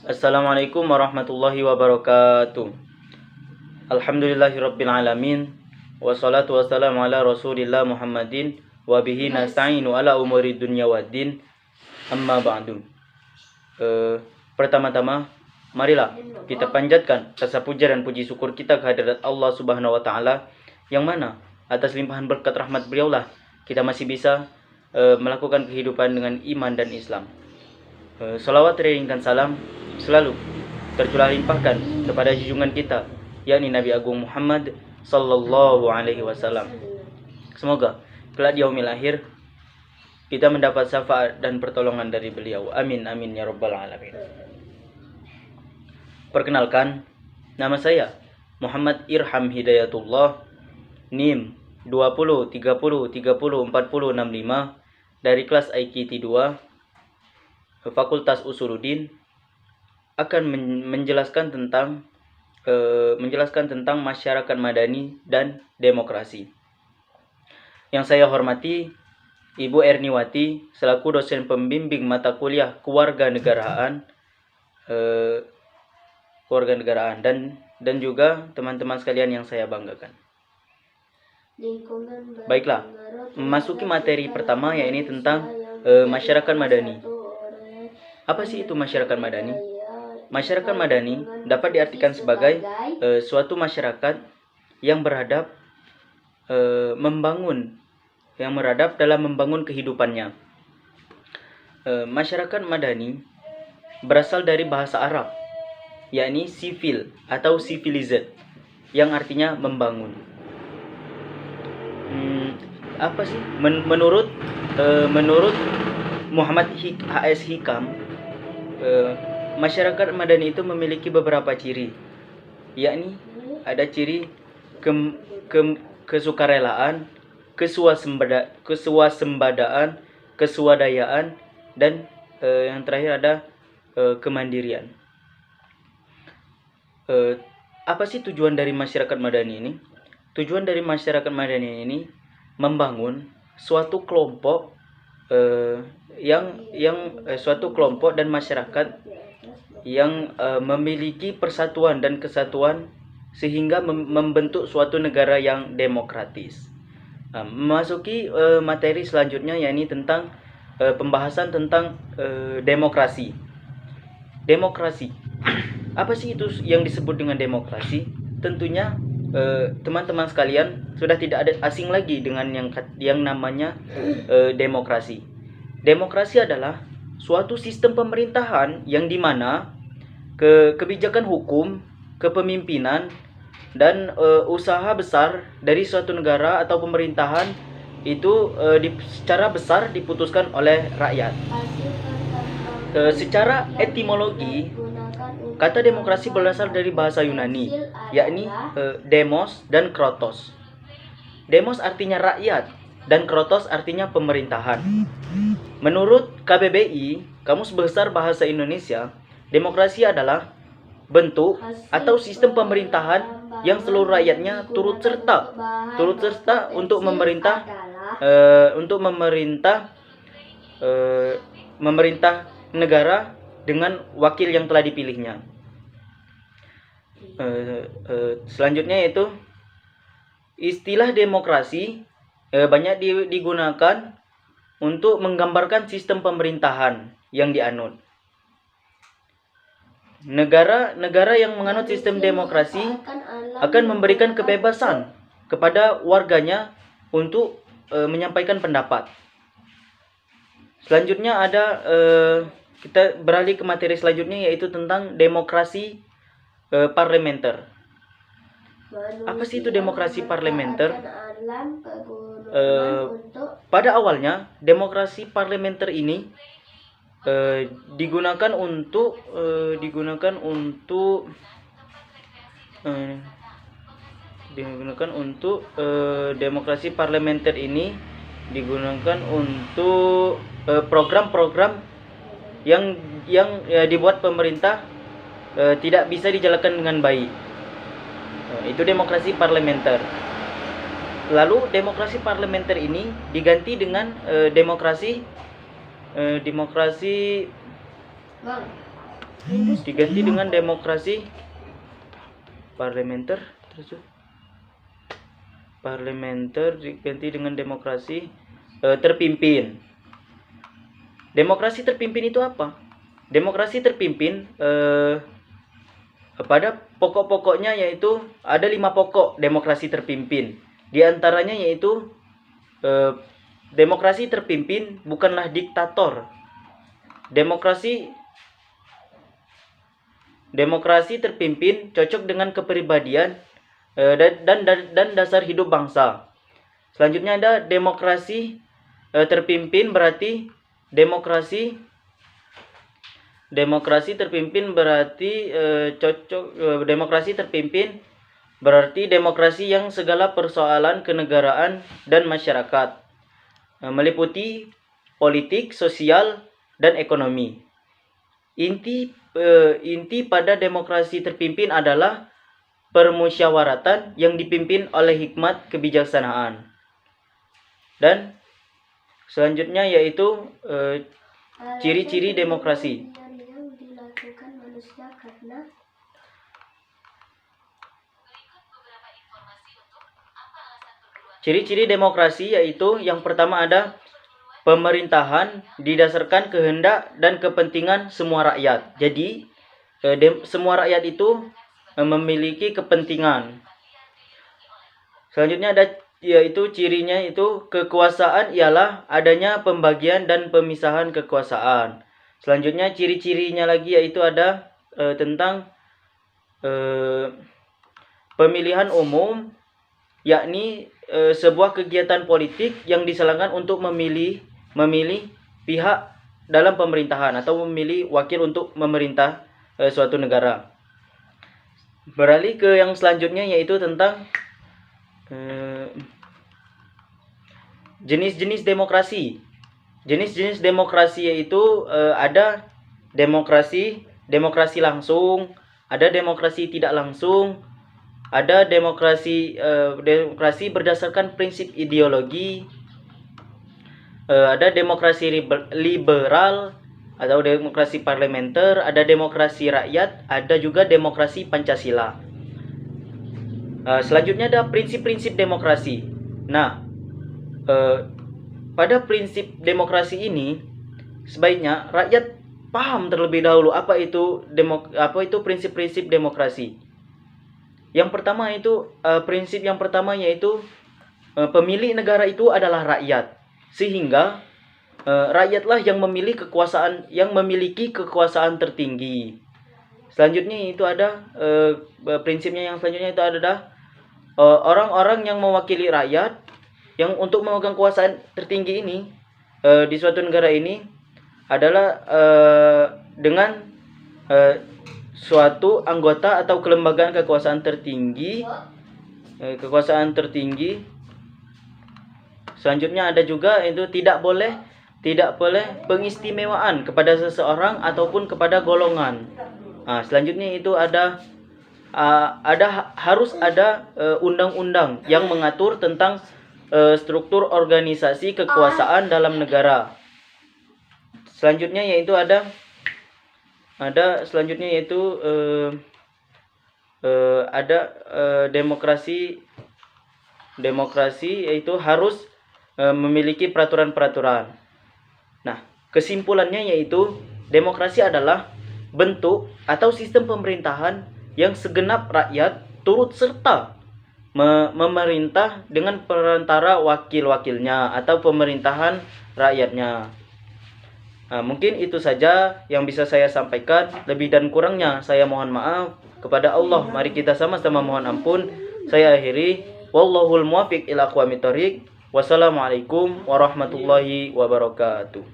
Assalamualaikum warahmatullahi wabarakatuh. Alhamdulillahirabbil alamin. Wassalatu wassalamu ala Rasulillah Muhammadin wa bihi nasta'inu ala umuri dunya waddin. Amma ba'du. Pertama-tama marilah kita panjatkan rasa puja dan puji syukur kita kehadirat Allah Subhanahu wa taala, yang mana atas limpahan berkat rahmat beliaulah kita masih bisa melakukan kehidupan dengan iman dan Islam. Salawat dan salam selalu tercurah limpahkan kepada junjungan kita, yakni Nabi Agung Muhammad sallallahu alaihi wasallam. Semoga kelak di yaumil akhir kita mendapat syafaat dan pertolongan dari beliau. Amin amin ya rabbal alamin. Perkenalkan, nama saya Muhammad Irham Hidayatullah, NIM 20 30 30 40 65 dari kelas IKT 2 Fakultas Usuluddin, akan menjelaskan tentang masyarakat madani dan demokrasi. Yang saya hormati Ibu Erniwati selaku dosen pembimbing mata kuliah kewarganegaraan dan juga teman-teman sekalian yang saya banggakan. Baiklah, memasuki materi pertama, yaitu tentang masyarakat madani. Apa sih itu masyarakat madani? Masyarakat madani dapat diartikan sebagai suatu masyarakat yang beradab dalam membangun kehidupannya. Masyarakat madani berasal dari bahasa Arab, yakni sivil atau civilized, yang artinya membangun. Apa sih? Menurut Muhammad H.S. Hikam, masyarakat madani itu memiliki beberapa ciri, yakni ada ciri kesukarelaan, kesuasembadaan, keswadayaan, dan yang terakhir ada kemandirian. Apa sih tujuan dari masyarakat madani ini? Tujuan dari masyarakat madani ini membangun suatu kelompok suatu kelompok dan masyarakat yang memiliki persatuan dan kesatuan sehingga membentuk suatu negara yang demokratis. Memasuki materi selanjutnya, yakni tentang pembahasan tentang demokrasi. Demokrasi. Apa sih itu yang disebut dengan demokrasi? Tentunya teman-teman sekalian sudah tidak asing lagi dengan yang namanya demokrasi. Demokrasi adalah suatu sistem pemerintahan yang dimana kebijakan hukum, kepemimpinan, dan usaha besar dari suatu negara atau pemerintahan itu secara besar diputuskan oleh rakyat. Secara etimologi, kata demokrasi berasal dari bahasa Yunani, yakni demos dan kratos. Demos artinya rakyat dan kratos artinya pemerintahan. Menurut KBBI, Kamus Besar Bahasa Indonesia, demokrasi adalah bentuk atau sistem pemerintahan yang seluruh rakyatnya turut serta untuk memerintah negara dengan wakil yang telah dipilihnya. Selanjutnya yaitu istilah demokrasi banyak digunakan untuk menggambarkan sistem pemerintahan yang dianut. Negara yang menganut sistem demokrasi akan memberikan kebebasan kepada warganya untuk menyampaikan pendapat. Selanjutnya ada kita beralih ke materi selanjutnya, yaitu tentang demokrasi parlementer. Apa sih itu demokrasi parlementer? Pada awalnya demokrasi parlementer ini digunakan untuk demokrasi parlementer ini digunakan untuk program-program yang dibuat pemerintah tidak bisa dijalankan dengan baik. Itu demokrasi parlementer. Lalu demokrasi parlementer ini diganti dengan demokrasi diganti dengan demokrasi parlementer, diganti dengan demokrasi terpimpin. Demokrasi terpimpin itu apa? Demokrasi terpimpin pada pokok-pokoknya yaitu ada 5 pokok demokrasi terpimpin. Di antaranya yaitu demokrasi terpimpin bukanlah diktator. Demokrasi terpimpin cocok dengan kepribadian dan dasar hidup bangsa. Selanjutnya ada demokrasi terpimpin berarti demokrasi terpimpin berarti demokrasi terpimpin berarti demokrasi yang segala persoalan kenegaraan dan masyarakat meliputi politik, sosial, dan ekonomi. Inti pada demokrasi terpimpin adalah permusyawaratan yang dipimpin oleh hikmat kebijaksanaan. Dan selanjutnya yaitu ciri-ciri demokrasi. Ciri-ciri demokrasi yaitu yang pertama ada pemerintahan didasarkan kehendak dan kepentingan semua rakyat. Jadi semua rakyat itu memiliki kepentingan. Selanjutnya ada yaitu cirinya itu kekuasaan ialah adanya pembagian dan pemisahan kekuasaan. Selanjutnya ciri-cirinya lagi yaitu ada tentang pemilihan umum, yakni sebuah kegiatan politik yang diselenggarakan untuk memilih pihak dalam pemerintahan atau memilih wakil untuk memerintah suatu negara. Beralih ke yang selanjutnya yaitu tentang jenis-jenis demokrasi. Jenis-jenis demokrasi yaitu ada demokrasi langsung, ada demokrasi tidak langsung, ada demokrasi berdasarkan prinsip ideologi, ada demokrasi liberal atau demokrasi parlementer, ada demokrasi rakyat, ada juga demokrasi Pancasila. Selanjutnya ada prinsip-prinsip demokrasi. Nah, pada prinsip demokrasi ini sebaiknya rakyat paham terlebih dahulu apa itu prinsip-prinsip demokrasi. Yang pertama itu prinsip yang pertama yaitu pemilik negara itu adalah rakyat, sehingga rakyatlah yang memiliki kekuasaan tertinggi. Selanjutnya itu ada prinsipnya yang selanjutnya itu adalah orang-orang yang mewakili rakyat yang untuk memegang kekuasaan tertinggi ini di suatu negara ini adalah dengan suatu anggota atau kelembagaan kekuasaan tertinggi. Selanjutnya ada juga itu tidak boleh pengistimewaan kepada seseorang ataupun kepada golongan. Selanjutnya itu harus ada undang-undang yang mengatur tentang struktur organisasi kekuasaan dalam negara. Selanjutnya yaitu demokrasi yaitu harus memiliki peraturan-peraturan. Nah, kesimpulannya yaitu demokrasi adalah bentuk atau sistem pemerintahan yang segenap rakyat turut serta memerintah dengan perantara wakil-wakilnya atau pemerintahan rakyatnya. Mungkin itu saja yang bisa saya sampaikan. Lebih dan kurangnya saya mohon maaf kepada Allah. Mari kita sama-sama mohon ampun. Saya akhiri. Wallahul muwaffiq ila aqwamit thoriq. Wassalamualaikum warahmatullahi wabarakatuh.